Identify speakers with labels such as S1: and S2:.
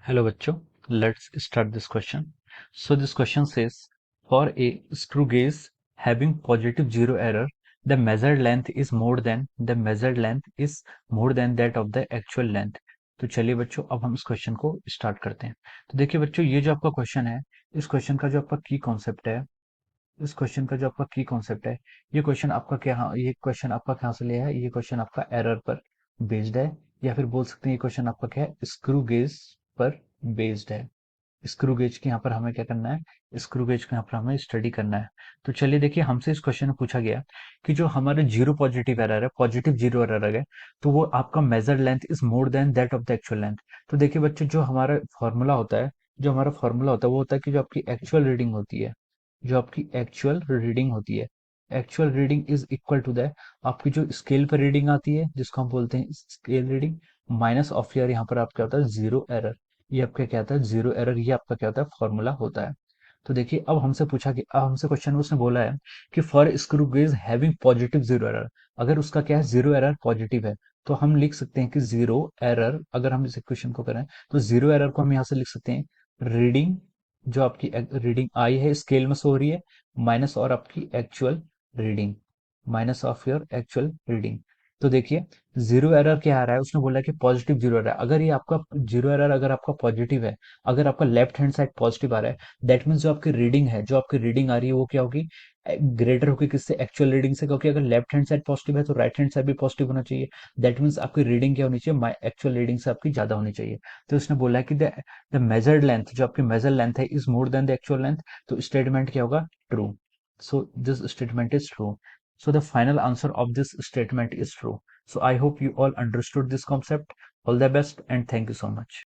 S1: Hello बच्चों, let's start this question. So this question says, for a screw gauge having positive zero error, the measured length is more than that of the actual length. तो चलिए बच्चों, अब हम इस question को start करते हैं। तो देखिए बच्चों, ये जो आपका क्वेश्चन है, इस क्वेश्चन का जो आपका की कॉन्सेप्ट है, ये क्वेश्चन आपका कहाँ से लिया है? ये क्वेश्चन आपका एरर पर बेस्ड है, या फिर बोल सकते हैं ये क्वेश्चन आपका क्या है, स्क्रू गेज पर बेस्ड है। स्क्रू गेज के यहाँ पर हमें क्या करना है, स्क्रू गेज के यहाँ पर हमें स्टडी करना है। तो चलिए देखिए, हमसे इस क्वेश्चन में पूछा गया कि जो हमारे जीरो पॉजिटिव एरर है, पॉजिटिव जीरो एरर है, तो वो आपका measured length is more than that of the actual length. तो देखिए बच्चों, जो हमारा फॉर्मूला होता है वो होता है कि जो आपकी एक्चुअल रीडिंग होती है, actual reading is equal to the आपकी जो स्केल पर रीडिंग आती है, जिसको हम बोलते हैं scale reading, minus of year, यहाँ पर आपका होता है जीरो एरर। ये आपका क्या होता है, जीरो एरर। ये आपका क्या होता है, फॉर्मूला होता है। तो देखिए, अब हमसे क्वेश्चन में उसने बोला है कि for screw gauge having positive zero error, अगर उसका क्या है, जीरो एरर पॉजिटिव है, तो हम लिख सकते हैं कि जीरो एरर, अगर हम इस इक्वेशन को करें तो जीरो एरर को हम यहाँ से लिख सकते हैं, रीडिंग, जो आपकी रीडिंग आई है स्केल में शो हो रही है, माइनस और आपकी actual reading, minus of your actual reading. तो देखिए, जीरो एरर क्या आ रहा है, उसने बोला है कि पॉजिटिव जीरो एरर। अगर ये आपका जीरो एरर अगर आपका पॉजिटिव है, अगर आपका लेफ्ट हैंड साइड पॉजिटिव आ रहा है, दैट मीन्स जो आपकी रीडिंग आ रही है वो क्या होगी, ग्रेटर होगी किससे, एक्चुअल रीडिंग से। क्योंकि अगर लेफ्ट हैंड साइड पॉजिटिव है तो राइट हैंड साइड भी पॉजिटिव होना चाहिए। दैट मीन्स आपकी रीडिंग क्या होनी चाहिए, एक्चुअल रीडिंग से आपकी ज्यादा होनी चाहिए। तो उसने बोला है कि द मेजर्ड लेंथ, जो आपकी मेजर लेंथ है, is more than the actual length. तो स्टेटमेंट क्या होगा, true. So this statement is true. So the final answer of this statement is true. So I hope you all understood this concept. All the best and thank you so much.